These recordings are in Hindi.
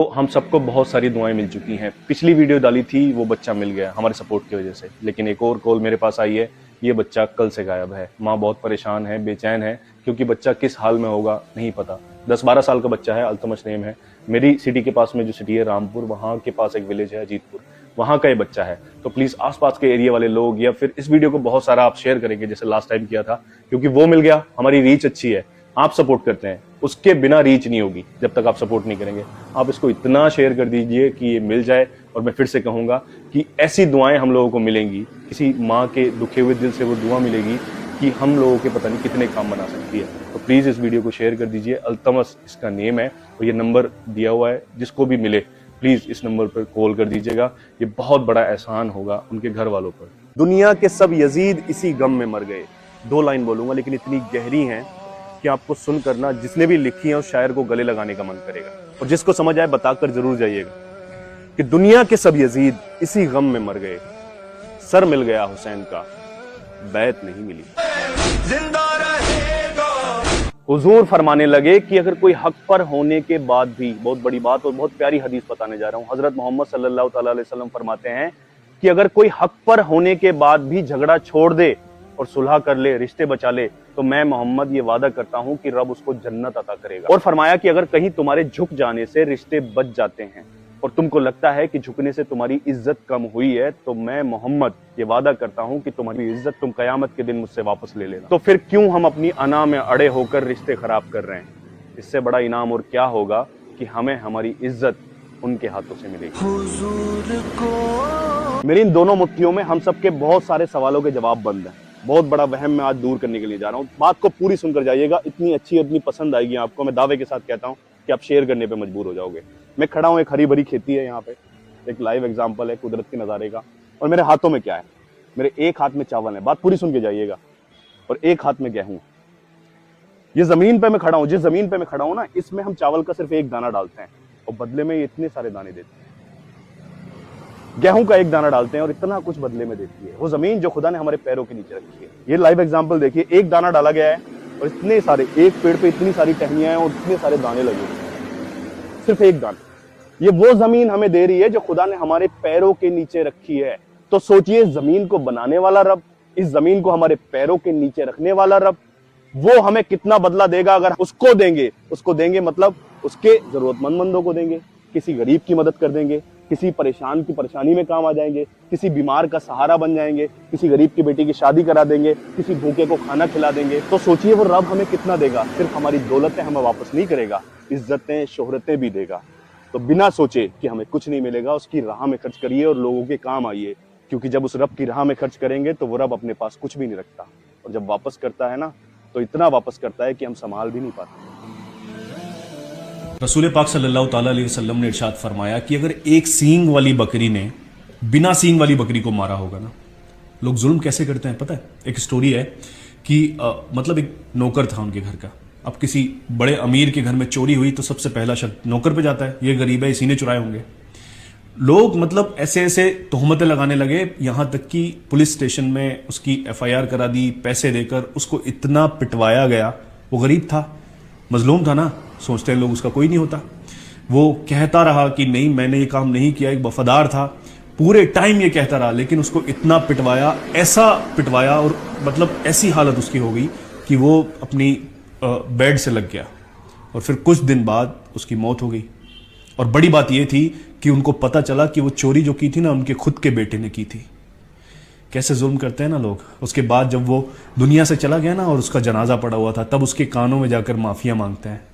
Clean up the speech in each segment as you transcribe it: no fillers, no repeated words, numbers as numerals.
तो हम सबको बहुत सारी दुआएं मिल चुकी हैं। पिछली वीडियो डाली थी, वो बच्चा मिल गया हमारे सपोर्ट की वजह से, लेकिन एक और कॉल मेरे पास आई है, ये बच्चा कल से गायब है। माँ बहुत परेशान है, बेचैन है, क्योंकि बच्चा किस हाल में होगा नहीं पता। 10-12 साल का बच्चा है, अल्तमश नेम है। मेरी सिटी के पास में जो सिटी है रामपुर, वहाँ के पास एक विलेज है अजीतपुर, वहाँ का ये बच्चा है। तो प्लीज़ आसपास के एरिया वाले लोग, या फिर इस वीडियो को बहुत सारा आप शेयर करेंगे जैसे लास्ट टाइम किया था, क्योंकि वो मिल गया, हमारी रीच अच्छी है, आप सपोर्ट करते हैं, उसके बिना रीच नहीं होगी जब तक आप सपोर्ट नहीं करेंगे। आप इसको इतना शेयर कर दीजिए कि ये मिल जाए। और मैं फिर से कहूंगा कि ऐसी दुआएं हम लोगों को मिलेंगी, किसी माँ के दुखे हुए दिल से वो दुआ मिलेगी कि हम लोगों के पता नहीं कितने काम बना सकती है। तो प्लीज़ इस वीडियो को शेयर कर दीजिए। अल्तमस इसका नेम है और ये नंबर दिया हुआ है, जिसको भी मिले प्लीज़ इस नंबर पर कॉल कर दीजिएगा। ये बहुत बड़ा एहसान होगा उनके घर वालों पर। दुनिया के सब यजीद इसी गम में मर गए। 2 लाइन बोलूंगा लेकिन इतनी गहरी हैं कि आपको सुनकर ना जिसने भी लिखी है उस शायर को गले लगाने का मन करेगा। और जिसको समझ आए बताकर जरूर जाइएगा कि दुनिया के सब यजीद इसी गम में मर गए। सर मिल गया हुसैन का, बैत नहीं मिली। जिंदा रहेगा। हुजूर फरमाने लगे कि अगर कोई हक पर होने के बाद भी, बहुत बड़ी बात और बहुत प्यारी हदीस बताने जा रहा हूं, हजरत मोहम्मद सल्लल्लाहु अलैहि वसल्लम फरमाते हैं कि अगर कोई हक पर होने के बाद भी झगड़ा छोड़ दे और सुलह कर ले, रिश्ते बचा ले, तो मैं मोहम्मद ये वादा करता हूं कि रब उसको जन्नत अता करेगा। और फरमाया कि अगर कहीं तुम्हारे झुक जाने से रिश्ते बच जाते हैं और तुमको लगता है कि झुकने से तुम्हारी इज्जत कम हुई है, तो मैं मोहम्मद ये वादा करता हूं कि तुम्हारी इज्जत तुम कयामत के दिन मुझसे वापस ले लेना। तो फिर क्यों हम अपनी अना में अड़े होकर रिश्ते खराब कर रहे हैं? इससे बड़ा इनाम और क्या होगा कि हमें हमारी इज्जत उनके हाथों से मिलेगी। मेरी इन दोनों मुट्ठियों में हम सबके बहुत सारे सवालों के जवाब बंद हैं। बहुत बड़ा वहम मैं आज दूर करने के लिए जा रहा हूँ। बात को पूरी सुनकर जाइएगा, इतनी अच्छी, इतनी पसंद आएगी आपको। मैं दावे के साथ कहता हूँ कि आप शेयर करने पे मजबूर हो जाओगे। मैं खड़ा हूँ, एक हरी भरी खेती है यहाँ पे, एक लाइव एग्जांपल है कुदरत के नज़ारे का। और मेरे हाथों में क्या है? मेरे एक हाथ में चावल है, बात पूरी सुन के जाइएगा, और एक हाथ में गेहूं। ये जमीन पे मैं खड़ा हूँ, जिस जमीन पे मैं खड़ा हूँ ना, इसमें हम चावल का सिर्फ एक दाना डालते हैं और बदले में ये इतने सारे दाने देते हैं। गेहूं का एक दाना डालते हैं और इतना कुछ बदले में देती है वो जमीन जो खुदा ने हमारे पैरों के नीचे रखी है। ये लाइव एग्जांपल देखिए, एक दाना डाला गया है और इतने सारे, एक पेड़ पे इतनी सारी टहनियां हैं और इतने सारे दाने लगे हुए हैं, सिर्फ एक दाना। ये वो जमीन हमें दे रही है जो खुदा ने हमारे पैरों के नीचे रखी है। तो सोचिए, जमीन को बनाने वाला रब, इस जमीन को हमारे पैरों के नीचे रखने वाला रब, वो हमें कितना बदला देगा अगर उसको देंगे। उसको देंगे मतलब उसके जरूरतमंद बंदों को देंगे, किसी गरीब की मदद कर देंगे, किसी परेशान की परेशानी में काम आ जाएंगे, किसी बीमार का सहारा बन जाएंगे, किसी गरीब की बेटी की शादी करा देंगे, किसी भूखे को खाना खिला देंगे। तो सोचिए वो रब हमें कितना देगा। सिर्फ हमारी दौलतें हमें वापस नहीं करेगा, इज्जतें, शोहरतें भी देगा। तो बिना सोचे कि हमें कुछ नहीं मिलेगा, उसकी राह में खर्च करिए और लोगों के काम आइए, क्योंकि जब उस रब की राह में खर्च करेंगे तो वो रब अपने पास कुछ भी नहीं रखता, और जब वापस करता है ना, तो इतना वापस करता है कि हम संभाल भी नहीं पाते। रसूल पाक सल्लल्लाहु अलैहि वसल्लम ने इरशाद फरमाया कि अगर एक सींग वाली बकरी ने बिना सींग वाली बकरी को मारा होगा ना, लोग जुल्म कैसे करते हैं पता है? एक स्टोरी है कि मतलब एक नौकर था उनके घर का। अब किसी बड़े अमीर के घर में चोरी हुई तो सबसे पहला शक नौकर पे जाता है, ये गरीब है, इसी ने चुराए होंगे। लोग मतलब ऐसे ऐसे तोहमतें लगाने लगे, यहां तक कि पुलिस स्टेशन में उसकी FIR करा दी, पैसे देकर उसको इतना पिटवाया गया। वो गरीब था, मजलूम था ना, सोचते हैं लोग उसका कोई नहीं होता। वो कहता रहा कि नहीं, मैंने ये काम नहीं किया, एक वफादार था, पूरे टाइम ये कहता रहा, लेकिन उसको इतना पिटवाया, ऐसा पिटवाया, और मतलब ऐसी हालत उसकी हो गई कि वो अपनी बेड से लग गया और फिर कुछ दिन बाद उसकी मौत हो गई। और बड़ी बात यह थी कि उनको पता चला कि वो चोरी जो की थी ना, उनके खुद के बेटे ने की थी। कैसे जुल्म करते हैं ना लोग। उसके बाद जब वो दुनिया से चला गया ना और उसका जनाजा पड़ा हुआ था, तब उसके कानों में जाकर माफिया मांगते हैं।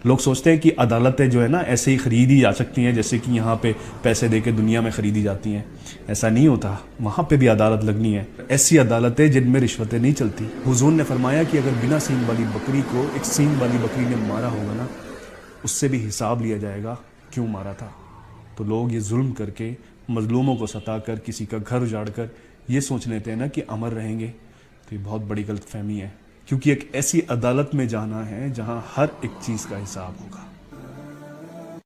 लोग सोचते हैं कि अदालतें जो है ना ऐसे ही खरीदी जा सकती हैं, जैसे कि यहाँ पे पैसे देके दुनिया में खरीदी जाती हैं। ऐसा नहीं होता, वहाँ पे भी अदालत लगनी है। ऐसी अदालतें जिनमें रिश्वतें नहीं चलती। हुजूर ने फरमाया कि अगर बिना सींग वाली बकरी को एक सींग वाली बकरी ने मारा होगा ना, उससे भी हिसाब लिया जाएगा क्यों मारा था। तो लोग ये जुल्म करके, मजलूमों को सताकर, किसी का घर उजाड़ कर ये सोच लेते हैं ना कि अमर रहेंगे, तो ये बहुत बड़ी गलतफहमी है। क्योंकि एक ऐसी अदालत में जाना है जहां हर एक चीज़ का हिसाब होगा।